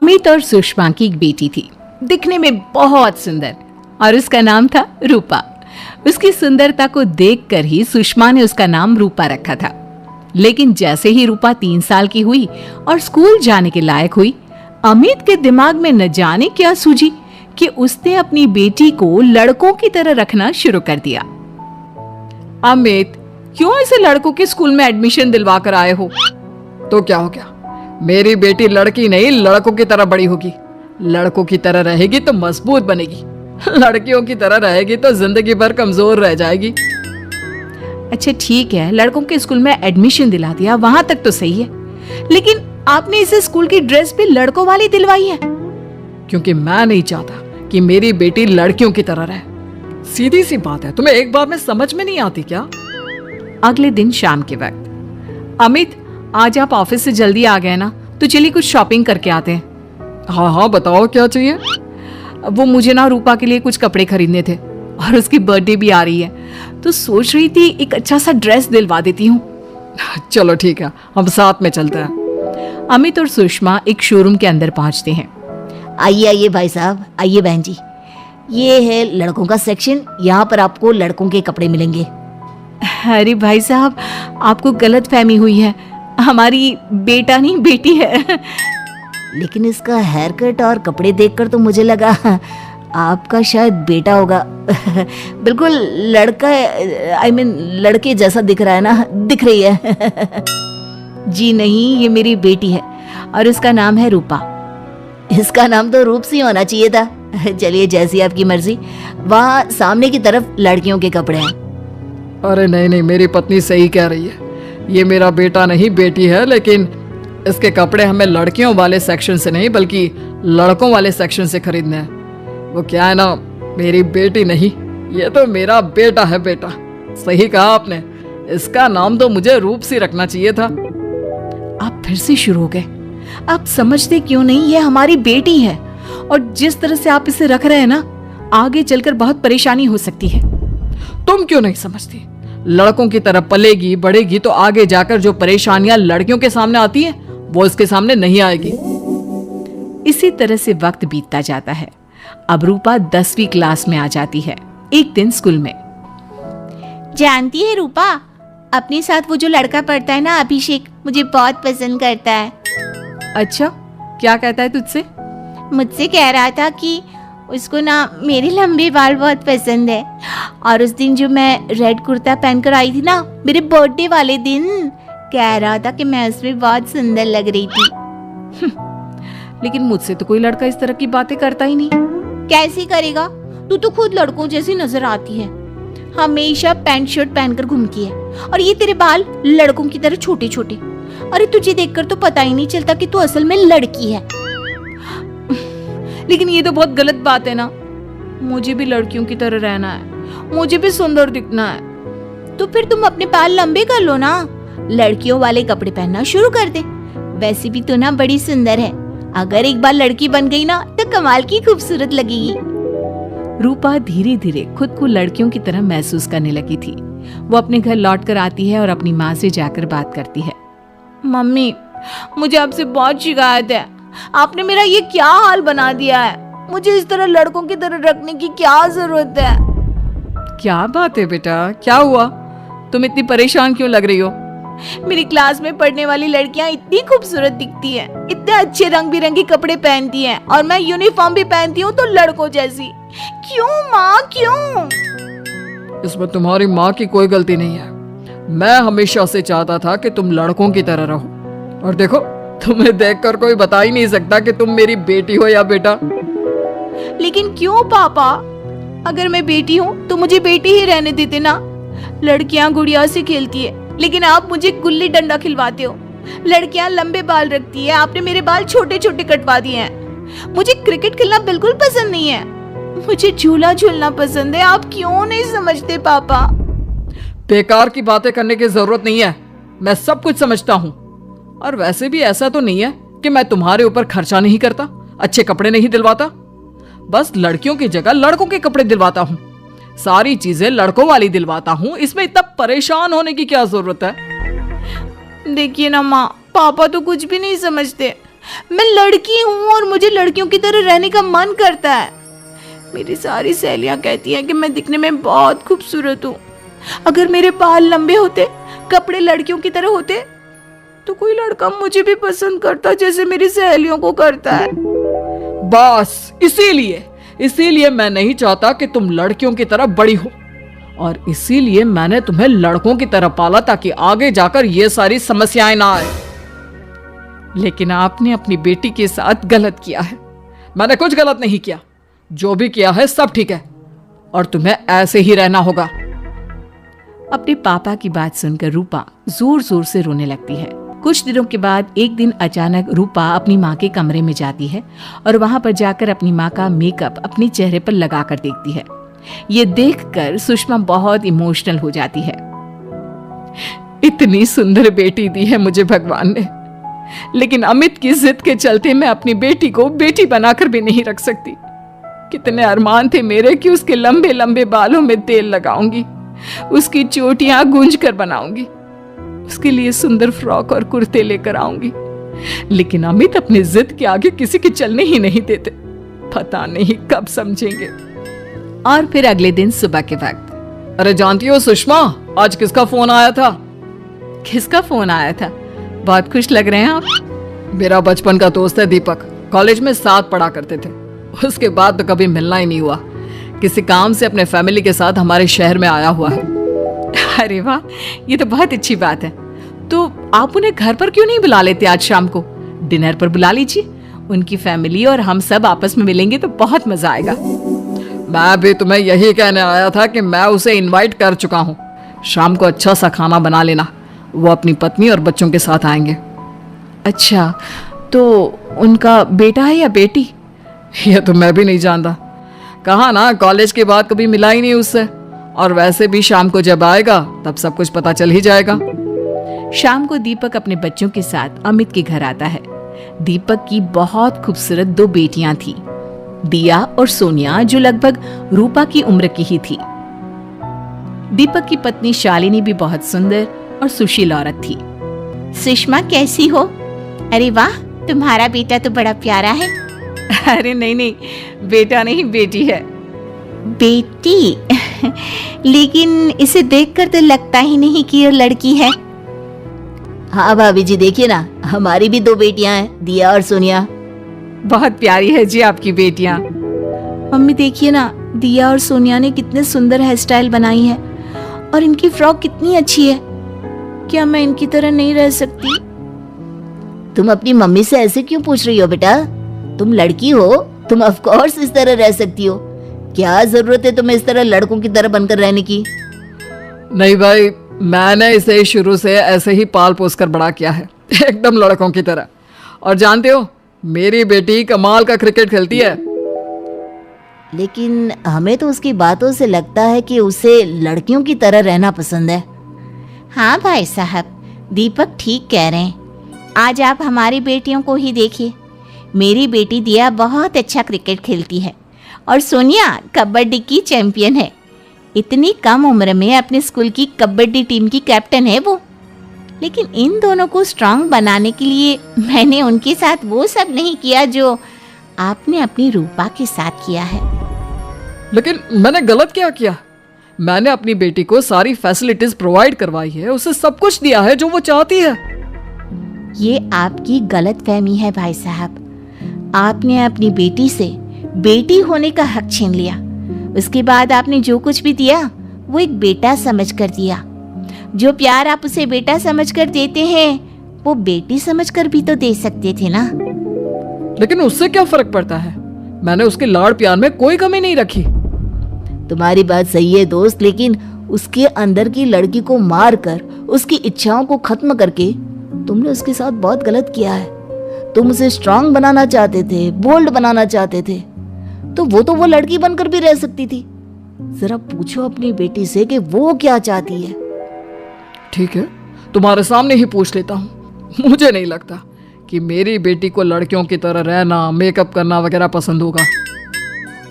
अमित और सुषमा की एक बेटी थी, दिखने में बहुत सुंदर, और उसका नाम था रूपा। उसकी सुंदरता को देखकर ही सुषमा ने उसका नाम रूपा रखा था। लेकिन जैसे ही रूपा 3 साल की हुई और स्कूल जाने के लायक हुई, अमित के दिमाग में न जाने क्या सूझी कि उसने अपनी बेटी को लड़कों की तरह रखना शुरू कर दिया। अमित, क्यों ऐसे लड़कों के स्कूल में एडमिशन दिलवा कर आए हो? तो क्या हो गया, मेरी बेटी लड़की नहीं लड़कों की तरह बड़ी होगी। लड़कों की तरह रहेगी तो मजबूत बनेगी, लड़कियों की तरह रहेगी तो जिंदगी भर कमजोर रह जाएगी। अच्छा ठीक है, लड़कों के स्कूल में एडमिशन दिला दिया, वहां तक तो सही है, लेकिन आपने इसे स्कूल की ड्रेस भी लड़कों वाली दिलवाई है। क्योंकि मैं नहीं चाहता कि मेरी बेटी लड़कियों की तरह रहे। सीधी सी बात है, तुम्हें एक बार में समझ में नहीं आती क्या? अगले दिन शाम के वक्त, अमित आज आप ऑफिस से जल्दी आ गए ना, तो चलिए कुछ शॉपिंग करके आते हैं। हाँ हाँ, बताओ क्या चाहिए? वो मुझे ना रूपा के लिए कुछ कपड़े खरीदने थे, और उसकी बर्थडे भी आ रही है, तो सोच रही थी एक अच्छा सा ड्रेस दिलवा देती हूँ। चलो ठीक है, हम साथ में चलते हैं। अमित और सुषमा एक शोरूम के अंदर पहुंचते हैं। आइए आइए भाई साहब, आइए बहन जी, ये है लड़कों का सेक्शन, यहाँ पर आपको लड़कों के कपड़े मिलेंगे। अरे भाई साहब, आपको गलत फहमी हुई है, हमारी बेटा नहीं बेटी है। लेकिन इसका हेयर कट और कपड़े देखकर तो मुझे लगा आपका शायद बेटा होगा। बिल्कुल लड़का, आई मीन लड़के जैसा दिख रहा है ना, दिख रही है। जी नहीं, ये मेरी बेटी है और इसका नाम है रूपा। इसका नाम तो रूप सी होना चाहिए था। चलिए जैसी आपकी मर्जी, वहाँ सामने की तरफ लड़कियों के कपड़े हैं। अरे नहीं नहीं, मेरी पत्नी सही कह रही है, ये मेरा बेटा नहीं बेटी है, लेकिन इसके कपड़े हमें लड़कियों वाले सेक्शन से नहीं बल्कि लड़कों वाले सेक्शन से खरीदने हैं। वो क्या है ना, मेरी बेटी नहीं, ये तो मेरा बेटा है। बेटा, सही कहा आपने, इसका नाम तो मुझे रूप सी रखना चाहिए था। आप फिर से शुरू हो गए। आप समझते क्यों नहीं, ये हमारी बेटी है, और जिस तरह से आप इसे रख रहे हैं ना, आगे चलकर बहुत परेशानी हो सकती है। तुम क्यों नहीं समझती? लड़कों की तरह पलेगी बढ़ेगी तो आगे जाकर जो परेशानियां लड़कियों के सामने आती है वो इसके सामने नहीं आएगी। इसी तरह से वक्त बीतता जाता है। अब रूपा 10वीं क्लास में आ जाती है। एक दिन स्कूल में, जानती है रूपा, अपने साथ वो जो लड़का पढ़ता है ना, अभिषेक, मुझे बहुत पसंद करता है। अच्छा, क्या कहता है तुझसे? मुझसे कह रहा था कि उसको ना मेरे लंबे बाल बहुत पसंद है, और उस दिन जो मैं रेड कुर्ता पहनकर आई थी ना, मेरे बर्थडे वाले दिन, कह रहा था कि मैं उसमें बहुत सुंदर लग रही थी। लेकिन मुझसे तो कोई लड़का इस तरह की बातें करता ही नहीं। कैसे करेगा? तू तो खुद लड़कों जैसी नजर आती है, हमेशा पैंट शर्ट पहनकर घूमती है, और ये तेरे बाल लड़कों की तरह छोटे छोटे। अरे तुझे देखकर तो पता ही नहीं चलता कि तू असल में लड़की है। लेकिन ये तो बहुत गलत बात है ना, मुझे भी लड़कियों की तरह रहना है, मुझे भी सुंदर दिखना है। तो फिर तुम अपने बाल लंबे कर लो ना, लड़कियों वाले कपड़े पहनना शुरू कर दे। वैसे भी तो ना बड़ी सुंदर है, अगर एक बार लड़की बन गई ना तो कमाल की खूबसूरत लगेगी। रूपा धीरे धीरे खुद को लड़कियों की तरह महसूस करने लगी थी। वो अपने घर लौट कर आती है और अपनी माँ से जाकर बात करती है। मम्मी, मुझे आपसे बहुत शिकायत है, आपने मेरा ये क्या हाल बना दिया है, मुझे इस तरह लड़कों की तरह रखने की क्या जरूरत है? क्या बात है बेटा, क्या हुआ? तुम इतनी परेशान क्यों लग रही हो? मेरी क्लास में पढ़ने वाली लड़कियां इतनी खूबसूरत दिखती हैं, इतने अच्छे रंग बिरंगे कपड़े पहनती हैं, और मैं यूनिफॉर्म भी पहनती हूँ तो लड़कों जैसी। क्यों माँ, क्यों? इसमें तुम्हारी माँ की कोई गलती नहीं है। मैं हमेशा से चाहता था कि तुम लड़कों की तरह रहो, और देखो तुम्हें देखकर कोई बता ही नहीं सकता कि तुम मेरी बेटी हो या बेटा। लेकिन क्यों पापा? अगर मैं बेटी हूँ तो मुझे बेटी ही रहने देते ना। लड़कियां गुड़िया से खेलती है, लेकिन आप मुझे गुल्ली डंडा खिलवाते हो। लड़कियां लंबे बाल रखती है, आपने मेरे बाल छोटे छोटे कटवा दिए हैं। मुझे क्रिकेट खेलना बिल्कुल पसंद नहीं है, मुझे झूला झूलना पसंद है। आप क्यों नहीं समझते पापा? बेकार की बातें करने की जरूरत नहीं है, मैं सब कुछ समझता हूँ। और वैसे भी ऐसा तो नहीं है कि मैं तुम्हारे ऊपर खर्चा नहीं करता, अच्छे कपड़े नहीं दिलवाता, बस लड़कियों की जगह लड़कों के कपड़े दिलवाता हूँ, सारी चीजें लड़कों वाली दिलवाता हूँ। इसमें इतना परेशान होने की क्या जरूरत है? देखिए ना माँ, पापा तो कुछ भी नहीं समझते। मैं लड़की हूँ और मुझे लड़कियों की तरह रहने का मन करता है। मेरी सारी सहेलियां कहती हैं कि मैं दिखने में बहुत खूबसूरत हूँ। अगर मेरे बाल लंबे होते, कपड़े लड़कियों की तरह होते, तो कोई लड़का मुझे भी पसंद करता जैसे मेरी सहेलियों को करता है। बस इसीलिए मैं नहीं चाहता कि तुम लड़कियों की तरह बड़ी हो, और इसीलिए मैंने तुम्हें लड़कों की तरह पाला ताकि आगे जाकर ये सारी समस्याएं ना आए। लेकिन आपने अपनी बेटी के साथ गलत किया है। मैंने कुछ गलत नहीं किया, जो भी किया है सब ठीक है, और तुम्हें ऐसे ही रहना होगा। अपने पापा की बात सुनकर रूपा जोर जोर से रोने लगती है। कुछ दिनों के बाद एक दिन अचानक रूपा अपनी माँ के कमरे में जाती है और वहां पर जाकर अपनी माँ का मेकअप अपने चेहरे पर लगाकर देखती है। ये देखकर सुषमा बहुत इमोशनल हो जाती है। इतनी सुंदर बेटी दी है मुझे भगवान ने, लेकिन अमित की जिद के चलते मैं अपनी बेटी को बेटी बनाकर भी नहीं रख सकती। कितने अरमान थे मेरे कि उसके लंबे लंबे बालों में तेल लगाऊंगी, उसकी चोटियां गूंज कर बनाऊंगी, उसके लिए सुंदर फ्रॉक और कुर्ते लेकर आऊंगी। लेकिन अमित अपनी जिद के आगे किसी के चलने ही नहीं देते। पता नहीं कब समझेंगे। और फिर अगले दिन सुबह के वक्त, अरे जानती हो सुषमा, आज किसका फोन आया था? किसका फोन आया था? बहुत खुश लग रहे हैं आप। मेरा बचपन का दोस्त है दीपक, कॉलेज में साथ पढ़ा करते थे। उसके बाद तो कभी मिलना ही नहीं हुआ। किसी काम से अपने फैमिली के साथ हमारे शहर में आया हुआ है। अरे वाह, ये तो बहुत अच्छी बात है। तो आप उन्हें घर पर क्यों नहीं बुला लेते? आज शाम को डिनर पर बुला लीजिए। उनकी फैमिली और हम सब आपस में मिलेंगे तो बहुत मजा आएगा। मैं भी तुम्हें यही कहने आया था कि मैं उसे इनवाइट कर चुका हूँ। शाम को अच्छा सा खाना बना लेना, वो अपनी पत्नी और बच्चों के साथ आएंगे। अच्छा, तो उनका बेटा है या बेटी? ये तो मैं भी नहीं जानता। कहा ना, कॉलेज के बाद कभी मिला ही नहीं उससे, और वैसे भी शाम को जब आएगा तब सब कुछ पता चल ही जाएगा। शाम को दीपक अपने बच्चों के साथ अमित के घर आता है। दीपक की बहुत खूबसूरत 2 बेटियां थी, दिया और सोनिया, जो लगभग रूपा की उम्र की ही थी। दीपक की पत्नी शालिनी भी बहुत सुंदर और सुशील औरत थी। सुषमा कैसी हो? अरे वाह, तुम्हारा बेटा तो बड़ा प्यारा है। अरे नहीं, बेटा नहीं, बेटी है। बेटी? लेकिन इसे देखकर तो लगता ही नहीं कि ये लड़की है। हाँ भाभी जी, देखिए ना, हमारी भी 2 बेटियां हैं, दिया और सोनिया। बहुत प्यारी है जी आपकी बेटियां। मम्मी देखिए ना, दिया और सोनिया ने कितने सुंदर हेयर स्टाइल बनाई है, और इनकी फ्रॉक कितनी अच्छी है। क्या मैं इनकी तरह नहीं रह सकती? तुम अपनी मम्मी से ऐसे क्यों पूछ रही हो बेटा? तुम लड़की हो, तुम ऑफ कोर्स इस तरह रह सकती हो। क्या जरूरत है तुम्हें इस तरह लड़कों की तरह बनकर रहने की? नहीं भाई, मैंने इसे शुरू से ऐसे ही पाल पोस कर बड़ा किया है, एकदम लड़कों की तरह। और जानते हो, मेरी बेटी कमाल का क्रिकेट खेलती है। लेकिन हमें तो उसकी बातों से लगता है कि उसे लड़कियों की तरह रहना पसंद है। हाँ भाई साहब, दीपक ठीक कह रहे हैं। आज आप हमारी बेटियों को ही देखिए। मेरी बेटी दिया बहुत अच्छा क्रिकेट खेलती है, और सोनिया कबड्डी की चैंपियन है। इतनी कम उम्र में अपने स्कूल की कबड्डी टीम की कैप्टन है वो। लेकिन इन दोनों को स्ट्रांग बनाने के लिए मैंने उनके साथ वो सब नहीं किया जो आपने अपनी रूपा के साथ किया है। लेकिन मैंने गलत क्या किया? मैंने अपनी बेटी को सारी फैसिलिटीज प्रोवाइड करवाई है, उसे सब कुछ दिया है जो वो चाहती है। ये आपकी गलतफहमी है भाई साहब। आपने अपनी बेटी से बेटी होने का हक छीन लिया। उसके बाद आपने जो कुछ भी दिया वो एक बेटा समझकर दिया। जो प्यार आप उसे बेटा समझकर देते हैं वो बेटी समझकर भी तो दे सकते थे ना। लेकिन उससे क्या फर्क पड़ता है? मैंने उसके लाड़ प्यार में कोई कमी नहीं रखी। तुम्हारी बात सही है दोस्त, लेकिन उसके अंदर की लड़की को मार कर उसकी इच्छाओं को खत्म करके तुमने उसके साथ बहुत गलत किया है। तुम उसे स्ट्रांग बनाना चाहते थे, बोल्ड बनाना चाहते थे, तो वो लड़की बनकर भी रह सकती थी। जरा पूछो अपनी बेटी से कि वो क्या चाहती है। ठीक है, तुम्हारे सामने ही पूछ लेता हूँ। मुझे नहीं लगता कि मेरी बेटी को लड़कियों की तरह रहना, मेकअप करना वगैरह पसंद होगा।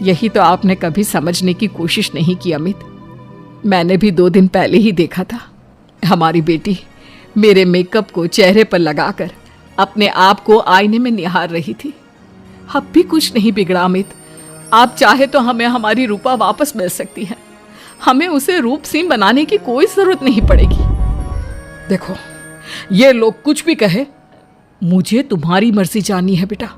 यही तो आपने कभी समझने की कोशिश नहीं की अमित। मैंने भी 2 दिन पहले ही देखा था। हमारी बेटी मेरे मेकअप को चेहरे पर लगाकर अपने आप को आईने में निहार रही थी। अब भी कुछ नहीं बिगड़ा अमित। आप चाहे तो हमें हमारी रूपा वापस मिल सकती है। हमें उसे रूपसीन बनाने की कोई जरूरत नहीं पड़ेगी। देखो, ये लोग कुछ भी कहे, मुझे तुम्हारी मर्जी जाननी है बेटा।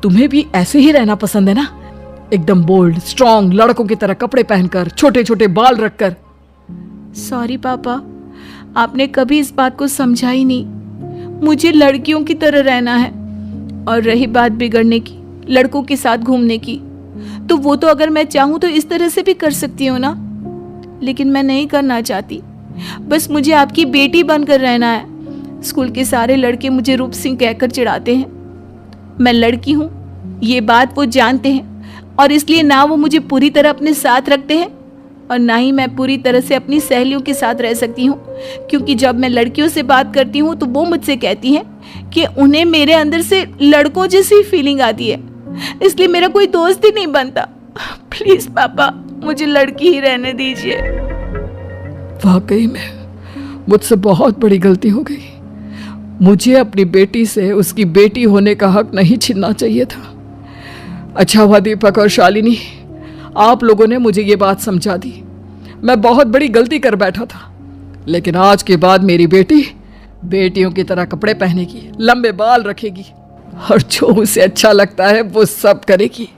तुम्हें भी ऐसे ही रहना पसंद है ना? एकदम बोल्ड, स्ट्रांग, लड़कों की तरह कपड़े पहनकर, छोटे छोटे बाल रखकर। सॉरी पापा, आपने कभी इस बात को समझा ही नहीं। मुझे लड़कियों की तरह रहना है। और रही बात बिगड़ने की, लड़कों के साथ घूमने की, तो वो तो अगर मैं चाहूँ तो इस तरह से भी कर सकती हूँ ना। लेकिन मैं नहीं करना चाहती। बस मुझे आपकी बेटी बनकर रहना है। स्कूल के सारे लड़के मुझे रूप सिंह कहकर चिढ़ाते हैं। मैं लड़की हूँ, ये बात वो जानते हैं, और इसलिए ना वो मुझे पूरी तरह अपने साथ रखते हैं और ना ही मैं पूरी तरह से अपनी सहेलियों के साथ रह सकती हूँ। क्योंकि जब मैं लड़कियों से बात करती हूँ तो वो मुझसे कहती हैं कि उन्हें मेरे अंदर से लड़कों जैसी फीलिंग आती है, इसलिए मेरा कोई दोस्त ही नहीं बनता। प्लीज पापा, मुझे लड़की ही रहने दीजिए। वाकई में मुझसे बहुत बड़ी गलती हो गई। मुझे अपनी बेटी से उसकी बेटी होने का हक नहीं छीनना चाहिए था। अच्छा हुआ दीपक और शालिनी, आप लोगों ने मुझे ये बात समझा दी। मैं बहुत बड़ी गलती कर बैठा था, लेकिन आज के बाद मेरी बेटी बेटियों की तरह कपड़े पहनेगी, लंबे बाल रखेगी और जो उसे अच्छा लगता है वो सब करेगी।